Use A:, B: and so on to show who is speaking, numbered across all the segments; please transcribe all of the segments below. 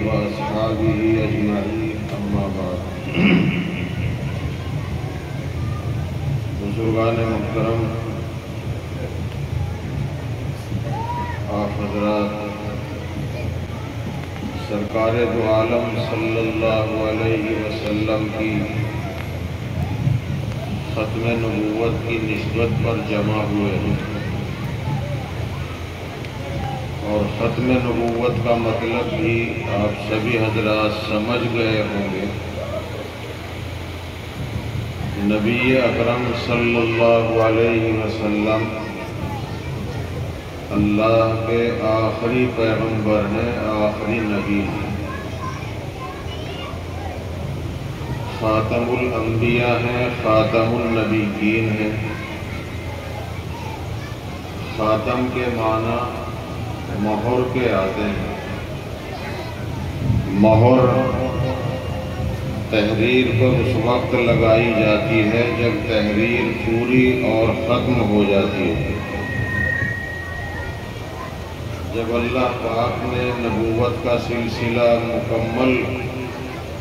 A: وأصحابه أجمعين أما بعد بزرگان محترم، آپ حضرات، سرکار دو عالم صلی اللہ علیہ وسلم کی ختم نبوت کی نسبت پر جمع ہوئے ہیں، اور ختم نبوت کا مطلب بھی آپ سبھی حضرات سمجھ گئے ہوں گے۔ نبی اکرم صلی اللہ علیہ وسلم اللہ کے آخری پیغمبر ہیں، آخری نبی ہیں، خاتم الانبیاء ہیں، خاتم النبیین ہیں۔ خاتم کے معنی مہر کے آتے ہیں۔ مہر تحریر پر اس وقت لگائی جاتی ہے جب تحریر پوری اور ختم ہو جاتی ہے۔ جب اللہ پاک نے نبوت کا سلسلہ مکمل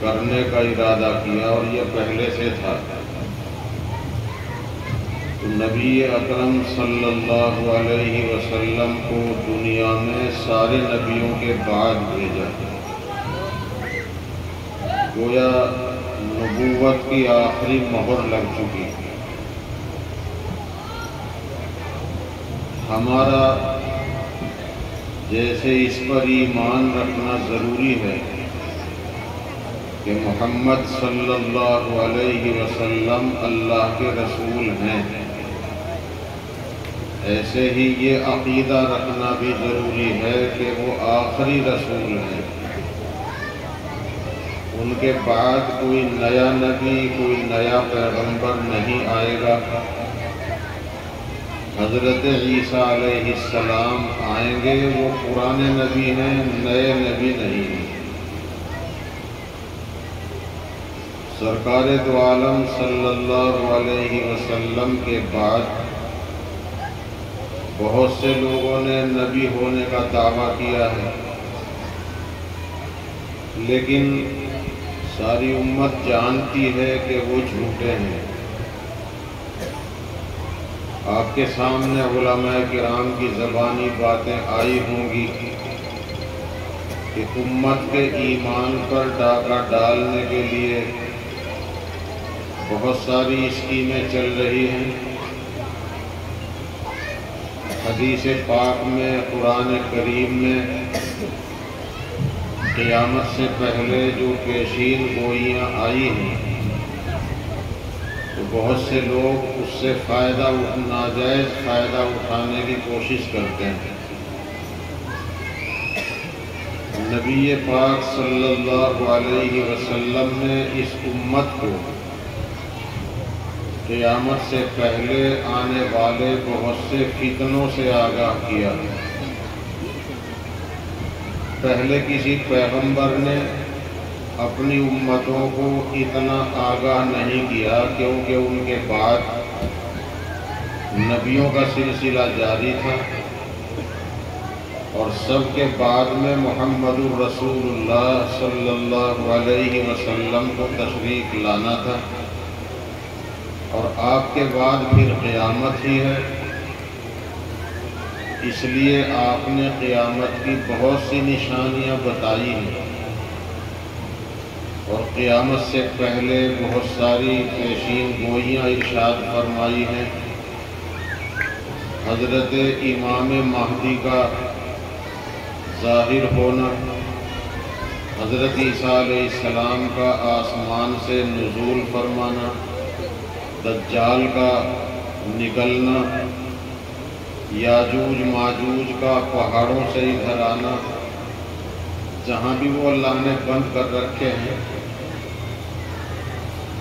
A: کرنے کا ارادہ کیا، اور یہ پہلے سے تھا، تو نبی اکرم صلی اللہ علیہ وسلم کو دنیا میں سارے نبیوں کے بعد بھیجا۔ گویا نبوت کی آخری مہر لگ چکی۔ ہمارا جیسے اس پر ایمان رکھنا ضروری ہے کہ محمد صلی اللہ علیہ وسلم اللہ کے رسول ہیں، ایسے ہی یہ عقیدہ رکھنا بھی ضروری ہے کہ وہ آخری رسول ہیں۔ ان کے بعد کوئی نیا نبی، کوئی نیا پیغمبر نہیں آئے گا۔ حضرت عیسیٰ علیہ السلام آئیں گے، وہ پرانے نبی ہیں، نئے نبی نہیں ہیں۔ سرکار دو عالم صلی اللہ علیہ وسلم کے بعد بہت سے لوگوں نے نبی ہونے کا دعویٰ کیا ہے، لیکن ساری امت جانتی ہے کہ وہ جھوٹے ہیں۔ آپ کے سامنے علماء کرام کی زبانی باتیں آئی ہوں گی کہ امت کے ایمان پر ڈاکہ ڈالنے کے لیے بہت ساری اسکیمیں چل رہی ہیں۔ حدیث پاک میں، قرآن کریم میں قیامت سے پہلے جو پیشین گوئیاں آئی ہیں، تو بہت سے لوگ اس سے ناجائز فائدہ اٹھانے کی کوشش کرتے ہیں۔ نبی پاک صلی اللہ علیہ وسلم نے اس امت کو قیامت سے پہلے آنے والے بہت سے فتنوں سے آگاہ کیا۔ پہلے کسی پیغمبر نے اپنی امتوں کو اتنا آگاہ نہیں کیا، کیونکہ ان کے بعد نبیوں کا سلسلہ جاری تھا، اور سب کے بعد میں محمد الرسول اللہ صلی اللہ علیہ وسلم کو تشریف لانا تھا، اور آپ کے بعد پھر قیامت ہی ہے۔ اس لیے آپ نے قیامت کی بہت سی نشانیاں بتائی ہیں، اور قیامت سے پہلے بہت ساری پیشین گوئیاں ارشاد فرمائی ہیں۔ حضرت امام مہدی کا ظاہر ہونا، حضرت عیسیٰ علیہ السلام کا آسمان سے نزول فرمانا، دجال کا نکلنا، یاجوج ماجوج کا پہاڑوں سے ادھر آنا، جہاں بھی وہ اللہ نے بند کر رکھے ہیں۔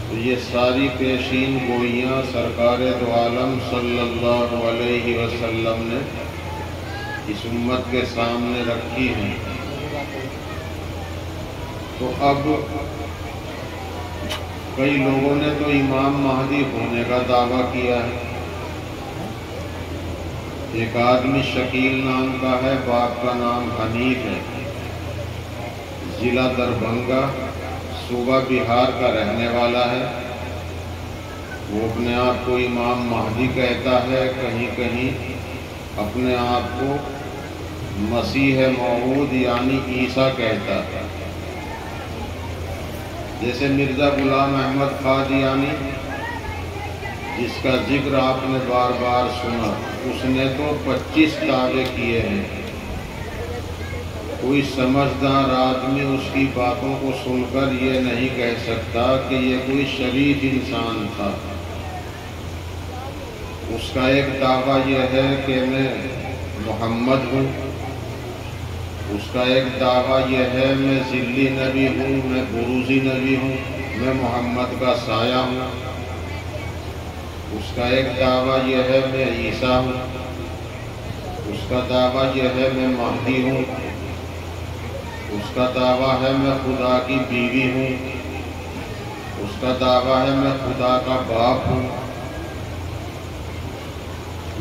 A: تو یہ ساری پیشین گوئیاں سرکار دو عالم صلی اللہ علیہ وسلم نے اس امت کے سامنے رکھی ہیں۔ تو اب کئی لوگوں نے تو امام مہدی ہونے کا دعویٰ کیا ہے۔ ایک آدمی شکیل نام کا ہے، باپ کا نام حنیف ہے، ضلع دربھنگا صوبہ بہار کا رہنے والا ہے۔ وہ اپنے آپ کو امام مہدی کہتا ہے، کہیں کہیں اپنے آپ کو مسیح موعود یعنی عیسیٰ کہتا ہے۔ جیسے مرزا غلام احمد قادیانی، جس کا ذکر آپ نے بار بار سنا، اس نے تو 25 دعوے کیے ہیں۔ کوئی سمجھدار آدمی اس کی باتوں کو سن کر یہ نہیں کہہ سکتا کہ یہ کوئی شریف انسان تھا۔ اس کا ایک دعویٰ یہ ہے کہ میں محمد ہوں، اس کا ایک دعویٰ یہ ہے میں ذلی نبی ہوں، میں بروزی نبی ہوں، میں محمد کا سایہ ہوں۔ اس کا ایک دعویٰ یہ ہے میں عیسیٰ ہوں، اس کا دعویٰ یہ ہے میں مہدی ہوں، اس کا دعویٰ ہے میں خدا کی بیوی ہوں، اس کا دعویٰ ہے میں خدا کا باپ ہوں،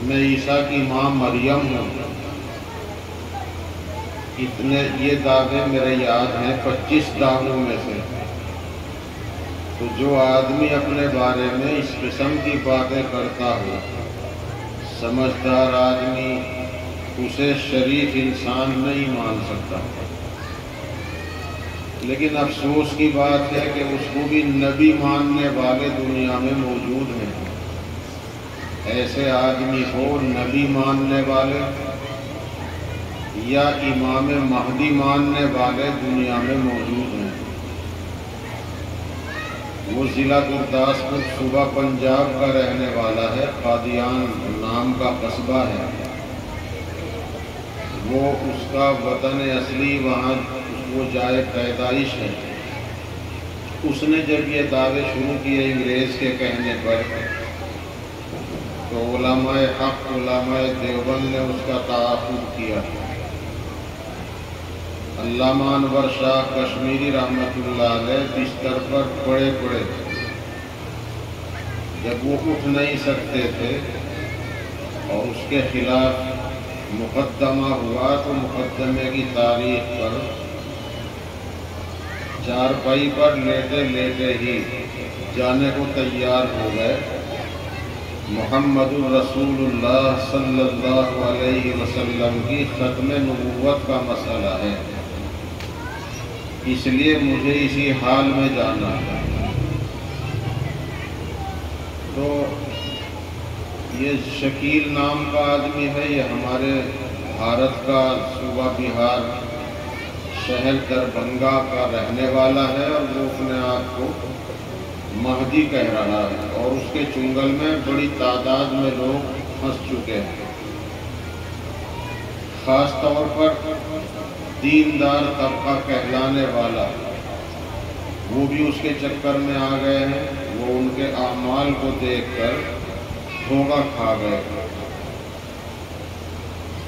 A: میں عیسیٰ کی ماں مریم ہوں۔ اتنے یہ دعوے میرے یاد ہیں 25 دعووں میں سے۔ تو جو آدمی اپنے بارے میں اس قسم کی باتیں کرتا ہو، سمجھدار آدمی اسے شریف انسان نہیں مان سکتا۔ لیکن افسوس کی بات ہے کہ اس کو بھی نبی ماننے والے دنیا میں موجود ہیں۔ ایسے آدمی ہو نبی ماننے والے یا امام مہدی ماننے والے دنیا میں موجود ہیں۔ وہ ضلع گرداسپور صوبہ پنجاب کا رہنے والا ہے، قادیان نام کا قصبہ ہے۔ وہ اس کا وطن اصلی وہاں وہ جائے پیدائش ہے۔ اس نے جب یہ دعوے شروع کیے انگریز کے کہنے پر، تو علماء حق علماء دیوبند نے اس کا تعاقب کیا۔ علامہ انور شاہ کشمیری رحمۃ اللہ علیہ بستر پر پڑے پڑے، جب وہ اٹھ نہیں سکتے تھے اور اس کے خلاف مقدمہ ہوا، تو مقدمے کی تاریخ پر چارپائی پر لیٹے لیٹے ہی جانے کو تیار ہو گئے۔ محمد الرسول اللہ صلی اللہ علیہ وسلم کی ختم نبوت کا مسئلہ ہے، اس لیے مجھے اسی حال میں جانا ہے۔ تو یہ شکیل نام کا آدمی ہے، یہ ہمارے بھارت کا صوبہ بہار شہر دربھنگا کا رہنے والا ہے، اور وہ اپنے آپ کو مہدی کہہ رہا ہے، اور اس کے چنگل میں بڑی تعداد میں لوگ پھنس چکے ہیں۔ خاص طور پر دیندار طبقہ کہلانے والا، وہ بھی اس کے چکر میں آ گئے ہیں۔ وہ ان کے اعمال کو دیکھ کر دھوکہ کھا گئے۔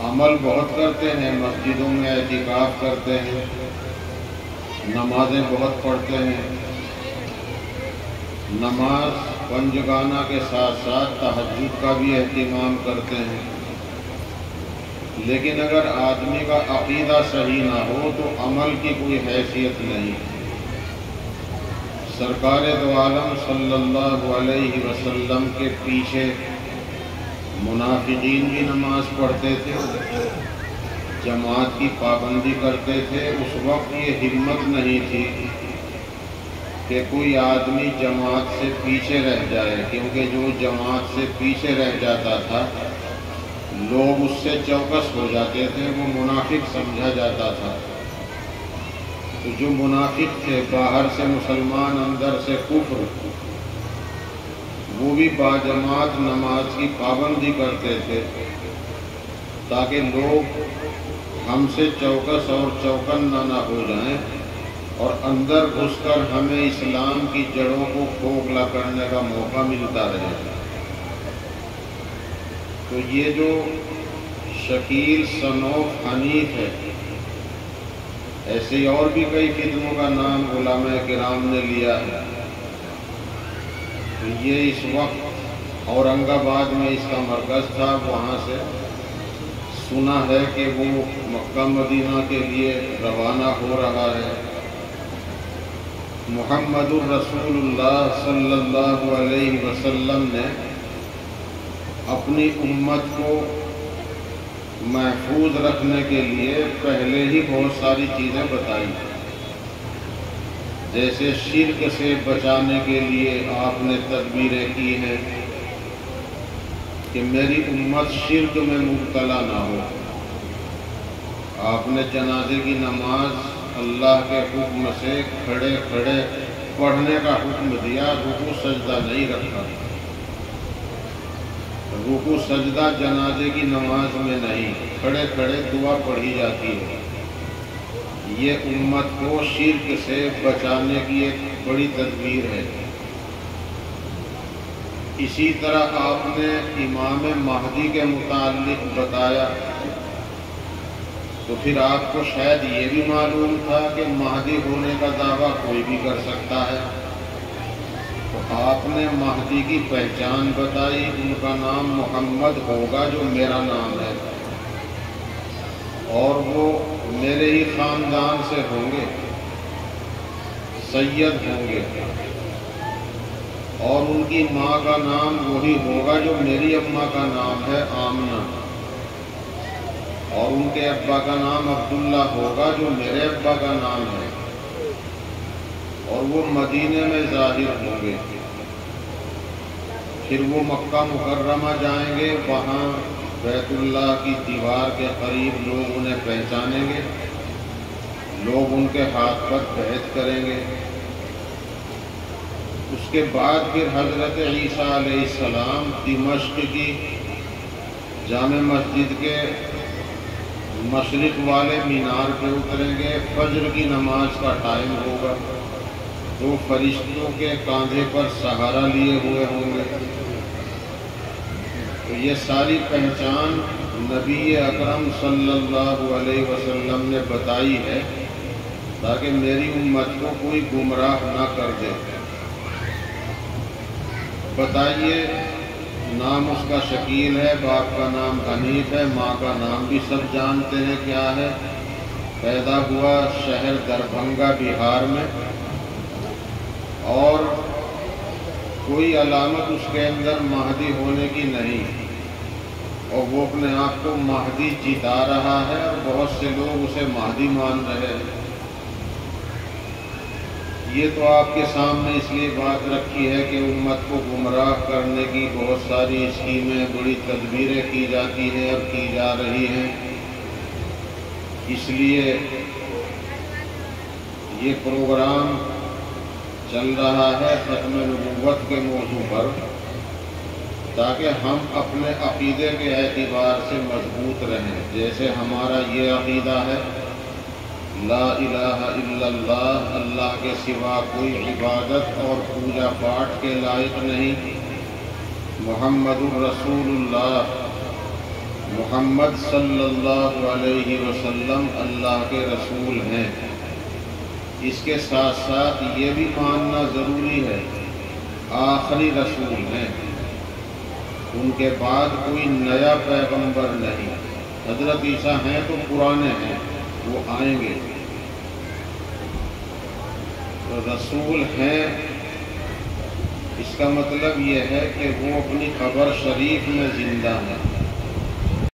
A: عمل بہت کرتے ہیں، مسجدوں میں اعتکاف کرتے ہیں، نمازیں بہت پڑھتے ہیں، نماز پنجگانہ کے ساتھ ساتھ تہجد کا بھی اہتمام کرتے ہیں۔ لیکن اگر آدمی کا عقیدہ صحیح نہ ہو تو عمل کی کوئی حیثیت نہیں۔ سرکار دو عالم صلی اللہ علیہ وسلم کے پیچھے منافقین بھی نماز پڑھتے تھے، جماعت کی پابندی کرتے تھے۔ اس وقت یہ ہمت نہیں تھی کہ کوئی آدمی جماعت سے پیچھے رہ جائے، کیونکہ جو جماعت سے پیچھے رہ جاتا تھا لوگ اس سے چوکس ہو جاتے تھے، وہ منافق سمجھا جاتا تھا۔ تو جو منافق تھے، باہر سے مسلمان اندر سے کفر، وہ بھی باجماعت نماز کی پابندی کرتے تھے تاکہ لوگ ہم سے چوکس اور چوکنا نہ ہو جائیں اور اندر گھس کر ہمیں اسلام کی جڑوں کو کھوکھلا کرنے کا موقع ملتا رہے۔ تو یہ جو شکیل صنوف حنیف ہے، ایسے اور بھی کئی فتنوں کا نام علماء کرام نے لیا ہے۔ تو یہ اس وقت اورنگ آباد میں اس کا مرکز تھا، وہاں سے سنا ہے کہ وہ مکہ مدینہ کے لیے روانہ ہو رہا ہے۔ محمد الرسول اللہ صلی اللہ علیہ وسلم نے اپنی امت کو محفوظ رکھنے کے لیے پہلے ہی بہت ساری چیزیں بتائی، جیسے شرک سے بچانے کے لیے آپ نے تدبیریں کی ہیں کہ میری امت شرک میں مبتلا نہ ہو۔ آپ نے جنازے کی نماز اللہ کے حکم سے کھڑے کھڑے پڑھنے کا حکم دیا، رکوع سجدہ نہیں رکھا۔ رکوع سجدہ جنازے کی نماز میں نہیں، کھڑے کھڑے دعا پڑھی جاتی ہے۔ یہ امت کو شرک سے بچانے کی ایک بڑی تدبیر ہے۔ اسی طرح آپ نے امام مہدی کے متعلق بتایا، تو پھر آپ کو شاید یہ بھی معلوم تھا کہ مہدی ہونے کا دعویٰ کوئی بھی کر سکتا ہے، تو آپ نے مہدی کی پہچان بتائی، ان کا نام محمد ہوگا جو میرا نام ہے، اور وہ میرے ہی خاندان سے ہوں گے، سید ہوں گے، اور ان کی ماں کا نام وہی ہوگا جو میری اماں کا نام ہے، آمنہ، اور ان کے ابا کا نام عبداللہ ہوگا جو میرے ابا کا نام ہے، اور وہ مدینے میں ظاہر ہوں گے۔ پھر وہ مکہ مکرمہ جائیں گے، وہاں بیت اللہ کی دیوار کے قریب لوگ انہیں پہچانیں گے، لوگ ان کے ہاتھ پر بیعت کریں گے۔ اس کے بعد پھر حضرت عیسیٰ علیہ السلام دمشق کی جامع مسجد کے مشرق والے مینار پہ اتریں گے، فجر کی نماز کا ٹائم ہوگا، تو فرشتوں کے کاندھے پر سہارا لیے ہوئے ہوں گے۔ تو یہ ساری پہچان نبی اکرم صلی اللہ علیہ وسلم نے بتائی ہے تاکہ میری امت کو کوئی گمراہ نہ کر دے۔ بتائیے، نام اس کا شکیل ہے، باپ کا نام حنیف ہے، ماں کا نام بھی سب جانتے ہیں کیا ہے، پیدا ہوا شہر دربھنگا بہار میں، اور کوئی علامت اس کے اندر مہدی ہونے کی نہیں، اور وہ اپنے آپ کو مہدی جتا رہا ہے، اور بہت سے لوگ اسے مہدی مان رہے ہیں۔ یہ تو آپ کے سامنے اس لیے بات رکھی ہے کہ امت کو گمراہ کرنے کی بہت ساری اسکیمیں، بڑی تدبیریں کی جاتی ہیں اور کی جا رہی ہیں، اس لیے یہ پروگرام چل رہا ہے ختم نبوت کے موضوع پر، تاکہ ہم اپنے عقیدے کے اعتبار سے مضبوط رہیں۔ جیسے ہمارا یہ عقیدہ ہے، لا الہ الا اللہ، اللہ کے سوا کوئی عبادت اور پوجا پاٹ کے لائق نہیں، محمد الرسول اللہ، محمد صلی اللہ علیہ وسلم اللہ کے رسول ہیں۔ اس کے ساتھ ساتھ یہ بھی ماننا ضروری ہے آخری رسول ہیں، ان کے بعد کوئی نیا پیغمبر نہیں۔ حضرت عیسیٰ ہیں تو پرانے ہیں، وہ آئیں گے، تو رسول ہیں، اس کا مطلب یہ ہے کہ وہ اپنی قبر شریف میں زندہ ہیں۔